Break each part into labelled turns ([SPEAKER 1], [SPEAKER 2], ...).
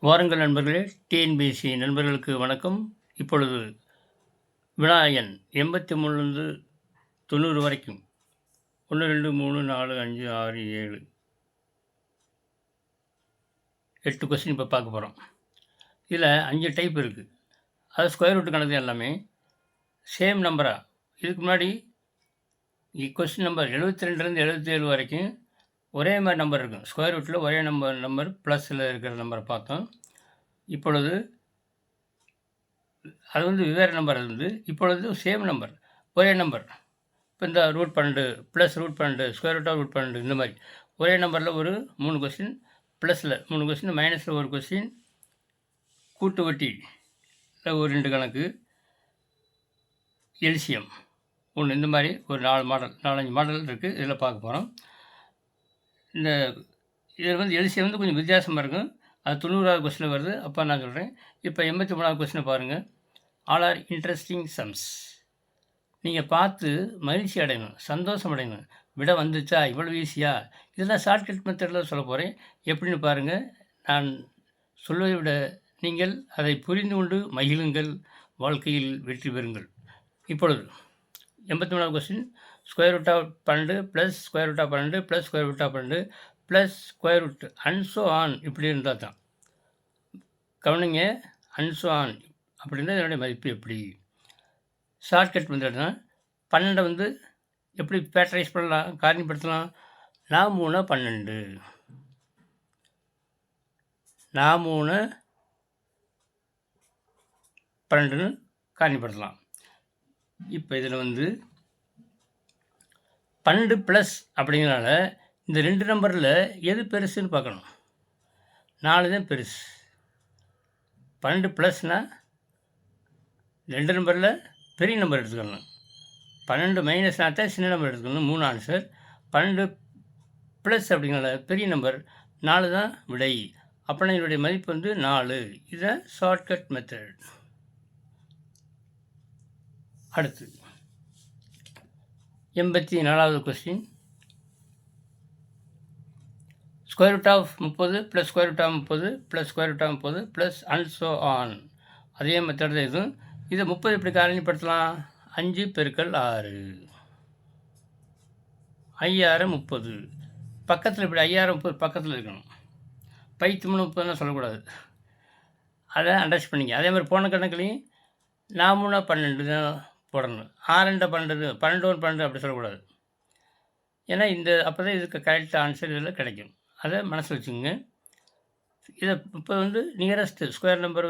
[SPEAKER 1] வாருங்கள் நண்பர்களே! டிஎன்பிஎஸ்சி நண்பர்களுக்கு வணக்கம். இப்பொழுது வினா எண் 83லிருந்து 90 வரைக்கும் 1, 2, 3, 4, 5, 6, 7, 8 கொஸ்டின் இப்போ பார்க்க போகிறோம். இதில் 5 டைப் இருக்குது. அது ஸ்கொயர் ரூட் கணக்கு எல்லாமே சேம் நம்பரா. இதுக்கு முன்னாடி கொஸ்டின் நம்பர் 72லேருந்து 77 வரைக்கும் ஒரே மாதிரி நம்பர் இருக்கும். ஸ்கொயர் ரூட்டில் ஒரே நம்பர் ப்ளஸில் இருக்கிற நம்பரை பார்த்தோம். இப்பொழுது அது வெவ்வேறு நம்பர். இப்பொழுது சேம் நம்பர், ஒரே நம்பர். இப்போ இந்த root 12 plus root 12 square root of root 12 இந்த மாதிரி ஒரே நம்பரில் ஒரு 3 கொஸ்டின், ப்ளஸில் 3 கொஸ்டின், மைனஸில் ஒரு கொஸ்டின், கூட்டு வட்டியில் ஒரு 2 கணக்கு, எல்சிஎம் ஒன்று, இந்த மாதிரி ஒரு 4-5 மாடல் இருக்குது. இதில் பார்க்க போகிறோம். இந்த இதில் எல்சிஎம் கொஞ்சம் வித்தியாசமாக இருக்கும். அது 90வது கொஸ்டினில் வருது. அப்போ நான் சொல்கிறேன். இப்போ 83வது கொஸ்டினை பாருங்கள். All are interesting sums. நீங்கள் பார்த்து மகிழ்ச்சி அடையணும், சந்தோஷம் அடையணும். விட வந்துச்சா, இவ்வளோ ஈஸியா? இதெல்லாம் ஷார்ட்கட் மெத்தடில் சொல்ல போகிறேன். எப்படின்னு பாருங்கள். நான் சொல்வதை விட நீங்கள் அதை புரிந்து கொண்டு மகிழுங்கள், வாழ்க்கையில் வெற்றி பெறுங்கள். இப்பொழுது 83வது question, square root of 12 plus square root of 12 plus square root of 12 plus square root and so on இப்படி இருந்தால் தான். கவனிங்க, அண்ட் ஸோ ஆன் அப்படின்னா இதனுடைய மதிப்பு எப்படி? ஷார்ட்கட் மெத்தட்னா 12 எப்படி ஃபேக்டரைஸ் பண்ணலாம், காரணிப்படுத்தலாம்? 4 3 12, 4 3 12ன்னு காரணிப்படுத்தலாம். இப்போ இதில் 12 ப்ளஸ் அப்படிங்கிறனால இந்த 2 நம்பரில் எது பெருசுன்னு பார்க்கணும். 4 தான் பெருசு. 12 ப்ளஸ்னால் 2 நம்பரில் பெரிய நம்பர் எடுத்துக்கணும். 12 மைனஸ்னா தான் சின்ன நம்பர் எடுத்துக்கணும். 3 ஆன்சர். 12 ப்ளஸ் அப்படிங்கிறனால பெரிய நம்பர் 4 தான் விடை. அப்படின்னா இதனுடைய மதிப்பு 4. இதுதான் ஷார்ட்கட் மெத்தட். அடுத்து 84வது question, square root of 30 plus square root of 30 plus square root of 30 plus and so on. அதே மெத்தட் தான் இதுவும். இதை 30 எப்படி காரணிப்படுத்தலாம்? 5 பெருக்கல் 6, 5000 30. பக்கத்தில் இப்படி 5000 30 பக்கத்தில் இருக்கணும். 30 சொல்லக்கூடாது. அதை அண்டர்ஸ்ட் பண்ணிங்க. அதே மாதிரி போன கணக்குலையும் 4 3 12 போடணும். 6 2 12 12 1 12 அப்படி சொல்லக்கூடாது. ஏன்னா அப்போ தான் இதுக்கு கரெக்ட் ஆன்சர் இதில் கிடைக்கும். அதை மனசில் வச்சுக்கோங்க. இதை இப்போ நியரஸ்ட் ஸ்கொயர் நம்பர்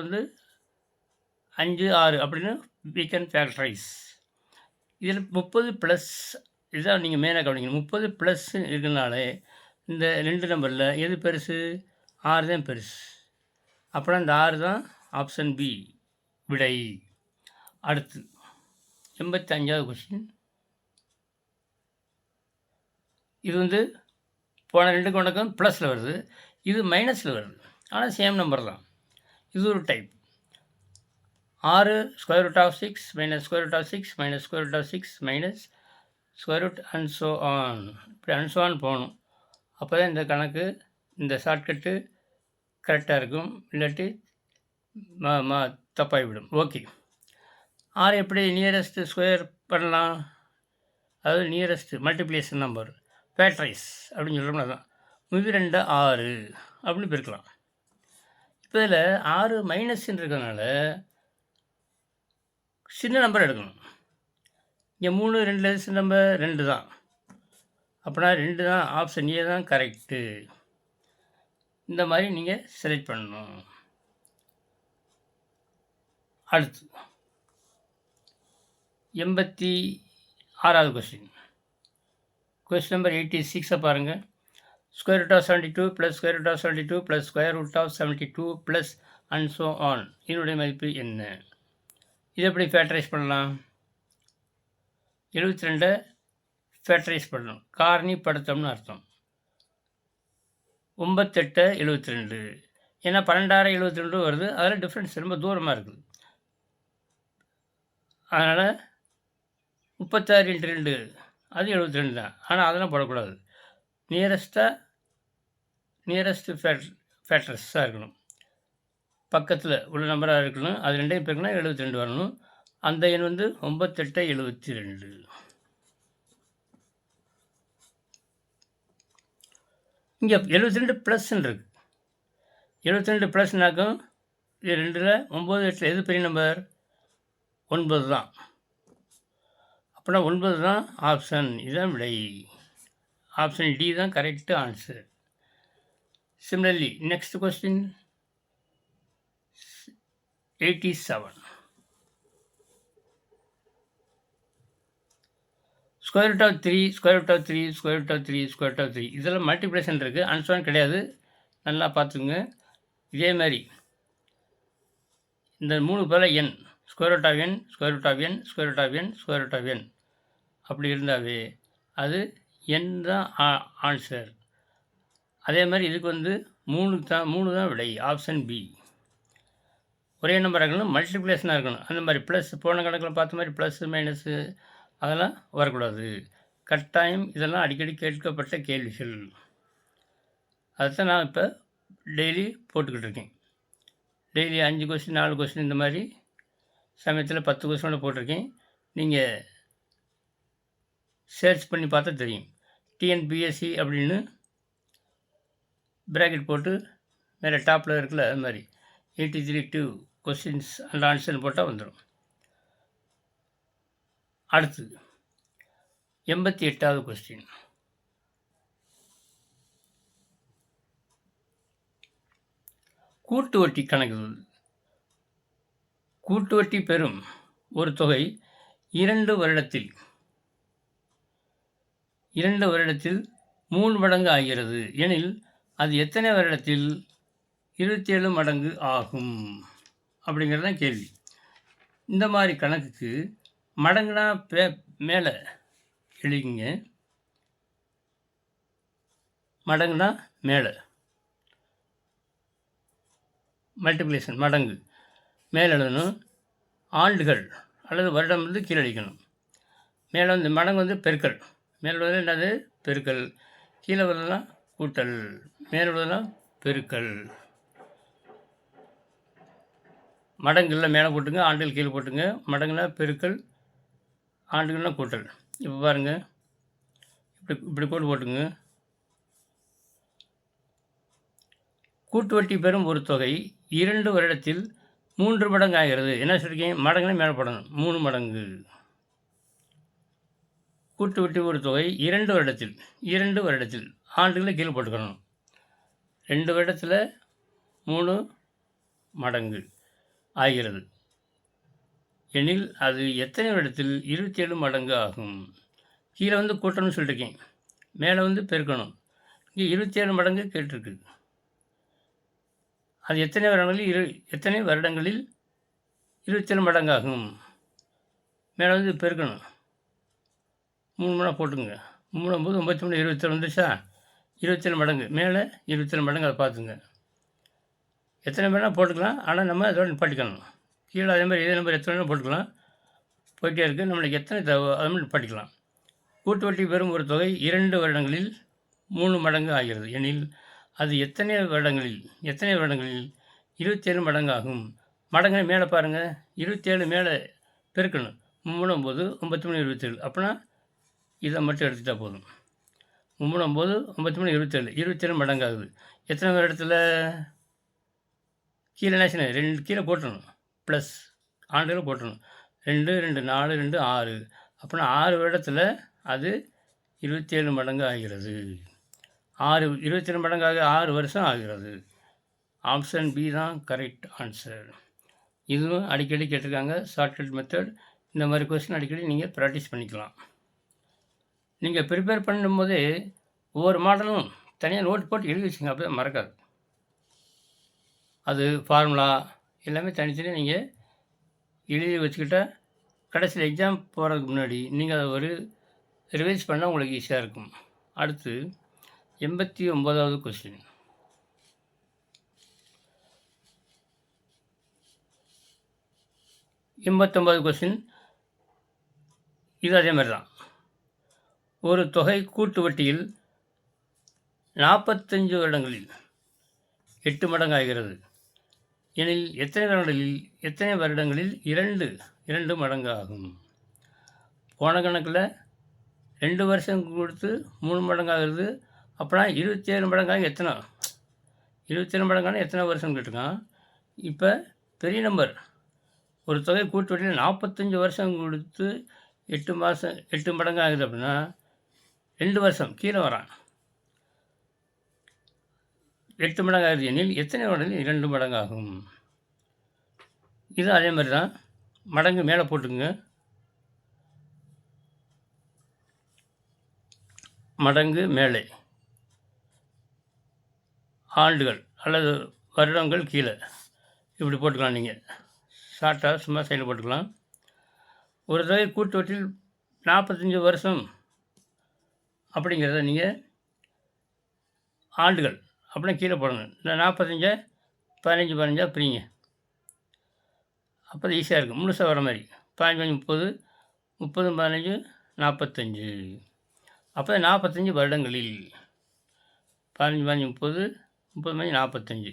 [SPEAKER 1] 5 6 அப்படின்னு we can factorize. இதில் 30 ப்ளஸ் இதுதான் நீங்கள் மெயினாக கவனிக்கணும். 30 ப்ளஸ் இருக்கிறதுனால இந்த 2 நம்பரில் எது பெருசு? 6 தான் பெருசு. அப்புறம் இந்த 6 தான் ஆப்ஷன் பி விடை. அடுத்து 85வது கொஸ்டின், இது போன 2 கணக்கும் ப்ளஸில் வருது, இது மைனஸில் வருது. ஆனால் சேம் நம்பர் தான். இது ஒரு type. 6 square root of 6 minus square root of 6 minus square root of 6 minus square root and so on. இப்படி அண்ட் ஸோ ஆன் போகணும். அப்போ தான் இந்த கணக்கு, இந்த ஷார்ட்கட்டு கரெக்டாக இருக்கும். இல்லாட்டி தப்பாகிவிடும். ஓகே. 6 எப்படி நியரஸ்ட் ஸ்கொயர் பண்ணலாம்? அதாவது நியரஸ்ட் மல்டிப்ளிகேஷன் நம்பர் ஃபேக்டரைஸ் அப்படின்னு சொல்கிறோம்னா தான். 2 6 அப்படின்னு பெருக்கலாம். இப்போ இதில் 6 மைனஸ்ன்னு இருக்கிறதுனால சின்ன நம்பர் எடுக்கணும். இங்கே 3 2 சின்ன நம்பர் 2 தான். அப்படின்னா 2 தான், ஆப்ஷன் ஏ தான் கரெக்டு. இந்த மாதிரி நீங்கள் செலக்ட் பண்ணணும். அடுத்து 86வது கொஸ்டின், கொஸ்டின் நம்பர் 86 பாருங்கள். Square root of 72 plus square root of 72 plus square root of 72 plus and so on. இதனுடைய மதிப்பு என்ன? இதை எப்படி ஃபேக்டரைஸ் பண்ணலாம்? 72 ஃபேக்டரைஸ் பண்ணணும். காரணிப்படுத்தம்னு அர்த்தம். 9 8 72. ஏன்னா 12 72 வருது. அதில் டிஃப்ரென்ஸ் ரொம்ப தூரமாக இருக்குது. அதனால் 36 × 2 அது 72 தான். ஆனால் அதெல்லாம் போடக்கூடாது. நியரஸ்ட் ஃபேக்டர்ஸாக இருக்கணும். பக்கத்தில் உள்ள நம்பராக இருக்கணும். அது 2யும் பெருக்குனா 72 வரணும். அந்த எண் வந்து 9872. இங்கே 72 ப்ளஸ்ன்னு இருக்கு. 72 ப்ளஸ்னாக்கும் இது 2ல் 9, 8 எது பெரிய நம்பர்? 9 தான். அப்படின்னா 9 தான் ஆப்ஷன். இதுதான் விடை. ஆப்ஷன் டி தான் correct answer. Similarly, next question 87. Square root of 3, square root of 3, square root of 3, square root of 3. இதெல்லாம் மல்டிப்ளிகேஷன் இருக்குது. ஆன்சர் கிடையாது. நல்லா பார்த்துக்குங்க. இதே மாதிரி இந்த 3 பேர n, square root of n, square root of n, square root of n, square root of n அப்படி இருந்தாவே அது n தான் ஆன்சர். அதே மாதிரி இதுக்கு வந்து 3 தான் விடை. Option B. ஒரே நம்பர் இருக்கணும், மல்டிப்ளிகேஷனாக இருக்கணும். அந்த மாதிரி ப்ளஸ் போன கணக்கில் பார்த்த மாதிரி ப்ளஸ்ஸு மைனஸு அதெல்லாம் வரக்கூடாது. கட்டாயம் இதெல்லாம் அடிக்கடி கேட்கப்பட்ட கேள்விகள். அதுதான் நான் இப்போ டெய்லி போட்டுக்கிட்டு இருக்கேன். டெய்லி 5 கொஸ்டின் 4 கொஸ்டின் இந்த மாதிரி சமயத்தில் 10 கொஸ்டினோட போட்டிருக்கேன். நீங்கள் சர்ச் பண்ணி பார்த்தா தெரியும். டிஎன்பிஎஸ்சி அப்படின்னு ப்ராக்கெட் போட்டு மேலே டாப்பில் இருக்குல்ல, அது மாதிரி 83 கொஸ்டின்ஸ் அண்ட் ஆன்சர்னு போட்டால் வந்துடும். அடுத்து 88வது கொஸ்டின். கூட்டு வட்டி கணக்கு. கூட்டு வட்டி பெறும் ஒரு தொகை 2 வருடத்தில் 3 மடங்கு ஆகிறது எனில் அது எத்தனை வருடத்தில் 27 மடங்கு ஆகும் அப்படிங்கிறது தான் கேள்வி. இந்த மாதிரி கணக்குக்கு மடங்குனா மேலே எழுதிங்க. மடங்குனா மேலே, மல்டிப்ளிகேஷன் மடங்கு மேலே எழுதணும். ஆண்டுகள் அல்லது வருடம் வந்து கீழே அடிக்கணும். மேலே வந்து மடங்கு வந்து பெருக்கல். மேலே உள்ளது என்னது? பெருக்கல். கீழே உள்ளதெல்லாம் கூட்டல். மேலே உள்ளதெல்லாம் பெருக்கல். மடங்குகளில் மேலே போட்டுங்க, ஆண்டுகள் கீழே போட்டுங்க. மடங்குனா பெருக்கல், ஆண்டுகள்னால் கூட்டல். இப்போ பாருங்கள், இப்படி கோடு போட்டுங்க. கூட்டு வட்டி பெறும் ஒரு தொகை 2 வருடத்தில் 3 மடங்கு ஆகிறது. என்ன சொல்லியிருக்கேன்? மடங்குனா மேலே போடணும். 3 மடங்கு. கூட்டு வட்டி ஒரு தொகை 2 வருடத்தில் ஆண்டுகளை கீழே போட்டுக்கணும். 2 வருடத்தில் 3 மடங்கு ஆகிறது எனில் அது எத்தனை வருடத்தில் 27 மடங்கு ஆகும். கீழே வந்து கூட்டணும்னு சொல்லியிருக்கேன், மேலே வந்து பெருக்கணும். இங்கே 27 மடங்கு கேட்டிருக்கு. அது எத்தனை வருடங்களில் 27 மடங்காகும். மேலே வந்து பெருக்கணும். 3 மடங்கு போட்டுங்க. 3 9 93 27 வந்துச்சா? 27 மடங்கு. மேலே 27 மடங்கு. அதை பார்த்துங்க. எத்தனை வேணால் போட்டுக்கலாம், ஆனால் நம்ம அதோட நிப்பாட்டிக்கணும். கீழே அதே மாதிரி இதே நம்பர் எத்தனை வேணால் போட்டுக்கலாம். போயிட்டே இருக்குது. நம்மளுக்கு எத்தனை தேவை அது மாதிரி நிப்பாட்டிக்கலாம். கூட்டு வட்டி பெறும் ஒரு தொகை 2 வருடங்களில் 3 மடங்கு ஆகிறது எனில் அது எத்தனை வருடங்களில் 27 மடங்கு ஆகும். மடங்கு மேலே பாருங்கள், 27 மேலே பெருக்கணும். 3 9 93 27. அப்படின்னா இதை மட்டும் எடுத்துகிட்டா போதும். 3 9 93 27 மடங்கு ஆகுது. எத்தனை வருடத்தில்? கீழே என்ன செய்யணும்? 2 கீழே போட்டணும், ப்ளஸ் ஆண்டுகளை போட்டணும். 2 2 4 2 6. அப்படின்னா 6 வருடத்தில் அது 27 மடங்கு ஆகிறது. 27 மடங்காக 6 வருஷம் ஆகிறது. ஆப்ஷன் பி தான் கரெக்ட் ஆன்சர். இதுவும் அடிக்கடி கேட்டிருக்காங்க. Shortcut method. இந்த மாதிரி கொஸ்டின் அடிக்கடி நீங்கள் ப்ராக்டிஸ் பண்ணிக்கலாம். நீங்கள் ப்ரிப்பேர் பண்ணும்போதே ஒவ்வொரு மாடலும் தனியாக நோட் போட்டு எழுதி வச்சுங்க. அப்போ தான் மறக்காது. அது ஃபார்முலா எல்லாமே தனித்தனியாக நீங்கள் எழுதி வச்சுக்கிட்டால் கடைசியில் எக்ஸாம் போகிறதுக்கு முன்னாடி நீங்கள் அதை ஒரு ரிவைஸ் பண்ணால் உங்களுக்கு ஈஸியாக இருக்கும். அடுத்து 89வது கொஸ்டின். கொஸ்டின் இது அதே மாதிரி தான். ஒரு தொகை கூட்டு வட்டியில் 45 வருடங்களில் 8 மடங்கு ஆகிறது எனில் எத்தனை வருடங்களில் 2 மடங்கு ஆகும்? போன கணக்கில் 2 வருஷம் கொடுத்து 3 மடங்கு ஆகுது. அப்போனா 27 மடங்காக 27 மடங்கான எத்தனை வருஷம் கேட்டிருக்கான். இப்போ பெரிய நம்பர் ஒரு தொகை கூட்டு வட்டியில் 45 வருஷம் கொடுத்து 8 மடங்கு ஆகுது அப்படின்னா 2 வருஷம் கீழே வரான். 8 மடங்கு ஆகுது எனில் எத்தனை வருடங்களில் 2 மடங்கு ஆகும்? இது அதே மாதிரி தான். மடங்கு மேலே போட்டுக்குங்க. மடங்கு மேலே, ஆண்டுகள் அல்லது வருடங்கள் கீழே, இப்படி போட்டுக்கலாம். நீங்கள் ஷார்ட்டாக சும்மா சைடில் போட்டுக்கலாம். ஒரு தொகை கூட்டு வட்டில் 45 வருஷம் அப்படிங்கிறத நீங்கள் ஆண்டுகள் அப்படின்னா கீழே போடணும். இந்த 45 15 பிரிங்க. அப்போ ஈஸியாக இருக்கும், முழுசாக வர மாதிரி. 15 30, 30 15 45. அப்போ 45 வருடங்களில் 15 30, 30 45.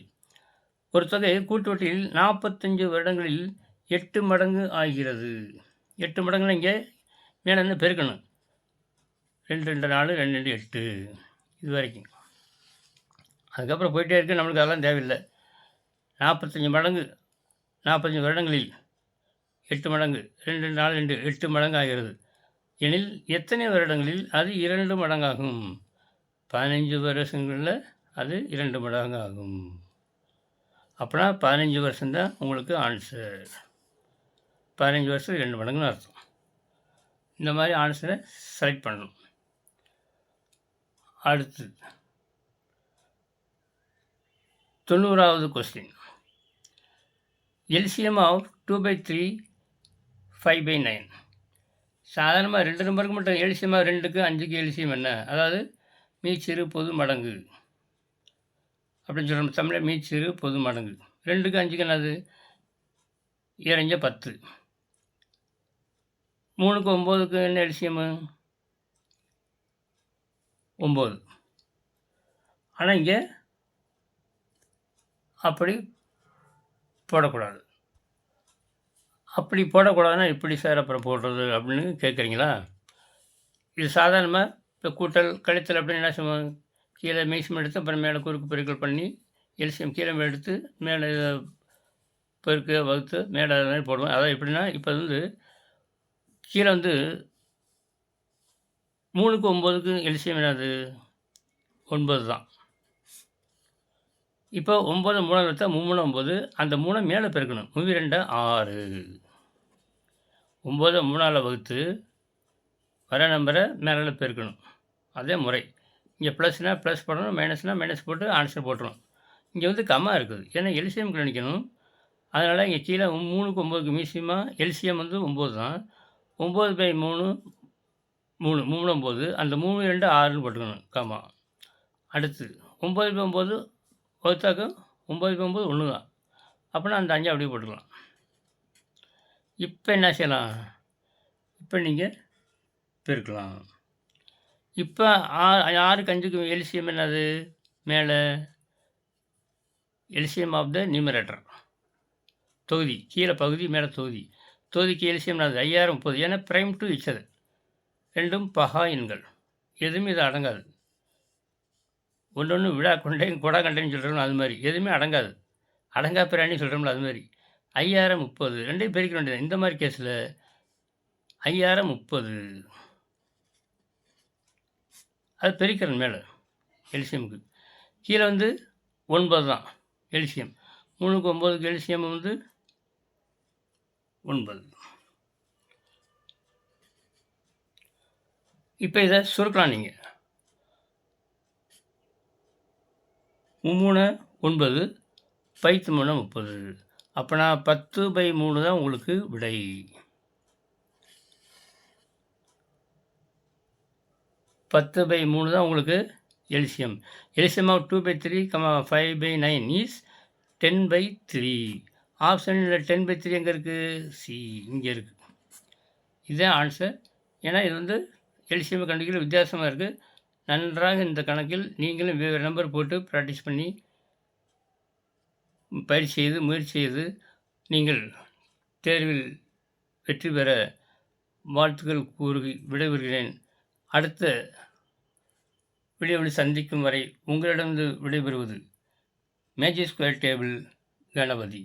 [SPEAKER 1] ஒரு தொகை கூட்டு வட்டியில் 45 வருடங்களில் 8 மடங்கு ஆகிறது. 8 மடங்குன்னு இங்கே மேலே இருந்து பெருக்கணும். 2 2 4 2 2 8 இது வரைக்கும். அதுக்கப்புறம் போயிட்டே இருக்குது. நம்மளுக்கு அதெல்லாம் தேவையில்லை. 45 மடங்கு 45 வருடங்களில் 8 மடங்கு 2 2 4 2 8 மடங்கு ஆகிறது எனில் எத்தனை வருடங்களில் அது 2 மடங்காகும்? 15 வருஷங்களில் அது 2 மடங்கு ஆகும். அப்படின்னா 15 வருஷம்தான் உங்களுக்கு ஆன்சர். 15 வருஷம் 2 மடங்குன்னு அர்த்தம். இந்த மாதிரி ஆன்சரை செலக்ட் பண்ணணும். அடுத்து 90வது கொஸ்டின். LCM of 2/3 5/9. சாதாரணமாக 2 நம்பருக்கு மட்டும் எல்சிஎம்மாக 2க்கு 5க்கு எல்சிஎம் என்ன? அதாவது மீச்சிறு பொது மடங்கு அப்படின்னு சொல்லணும். தமிழில் மீச்சிறு பொது மடங்கு. 2க்கு 5க்கு என்னது? 7 10. 3க்கு 9க்கு என்ன எல்சிஎம்மு? 9. ஆனால் இங்கே அப்படி போடக்கூடாது. அப்படி போடக்கூடாதுன்னா எப்படி சார் அப்புறம் போடுறது அப்படின்னு கேட்குறீங்களா? இது சாதாரணமாக இப்போ கூட்டல் கழித்தல் அப்படின்னு என்ன செய்வோம்? கீழே மீசம் எடுத்து அப்புறம் மேலே குறுக்கு பெருக்கல் பண்ணி எல்சிஎம் கீழே எடுத்து மேலே பெருக்கு வகுத்து மேலே அது மாதிரி போடுவோம். அதான் எப்படின்னா, இப்போ கீழே 3க்கு 9க்கு எல்சிஎம் என்னது? 9 தான். இப்போ 9 3 எடுத்தா 3 9. அந்த 3 மேலே பெருக்கணும். 3 2 6. 9 3ஆல் வகுத்து வர நம்பரை மேலே பெருக்கணும். அதே முறை. இங்கே ப்ளஸ்னால் ப்ளஸ் போடணும், மைனஸ்னால் மைனஸ் போட்டு ஆன்சர் போட்டுரும். இங்கே கம்மா இருக்குது. ஏன்னா எல்சிஎம் கணிக்கணும். அதனால் இங்கே கீழே 3க்கு 9க்கு மீசியமாக எல்சிஎம் 9 தான். 9/3 3 3 9. அந்த 3 2 6ன்னு போட்டுக்கணும் கம்மா. அடுத்து 9/9 வகுத்தாக்க 9/9 1 தான். அப்படின்னா அந்த 5 அப்படியே போட்டுக்கலாம். இப்போ என்ன செய்யலாம்? இப்போ நீங்கள் பெருக்கலாம். இப்போ 6க்கு 5க்கு எல்சிஎம் என்னது? மேலே எல்சிஎம் ஆஃப் த நியூமரேட்டர் தொகுதி, கீழே பகுதி மேலே தொகுதி. தொகுதிக்கு எல்சிஎம் என்னது? 5000 30. ஏன்னா ப்ரைம் டு இச்சது ரெண்டும் பகா எண்கள். எதுவுமே இது அடங்காது. ஒன்று விழா கொண்டேன் கொடா கண்டேன்னு சொல்கிறோம்ல அது மாதிரி எதுவுமே அடங்காது. அடங்கா பிராணி சொல்கிறோம்ல அது மாதிரி. 5000 30 ரெண்டையும் பெருக்க வேண்டியது. இந்த மாதிரி கேஸில் 5000 30 அது பெருக்கிறன் மேலே எல்சிஎம்க்கு. கீழே 9 தான் எல்சிஎம். 3க்கு 9க்கு எல்சிஎம் 9. இப்போ இதை சுருக்கலாம். நீங்கள் 3 9 பைத்து 3 30. அப்போனா 10/3 தான் உங்களுக்கு விடை. 10/3 தான் உங்களுக்கு எல்சிஎம். LCM of 2/3, 5/9 is 10/3. ஆப்ஷனில் 10/3 எங்கே இருக்குது? சி இங்கே இருக்குது. இதுதான் ஆன்சர். ஏன்னா இது எல்சிஎம் கணக்கில் வித்தியாசமாக இருக்குது. நன்றாக இந்த கணக்கில் நீங்களும் வேறு நம்பர் போட்டு ப்ராக்டிஸ் பண்ணி பயிற்சி செய்து, முயற்சி செய்து நீங்கள் தேர்வில் வெற்றி பெற வாழ்த்துக்கள் கூறி விடைபெறுகிறேன். அடுத்த வீடியோவில் சந்திக்கும் வரை உங்களிடமிருந்து விடைபெறுவது மேஜிக் ஸ்கொயர் டேபிள் கணபதி.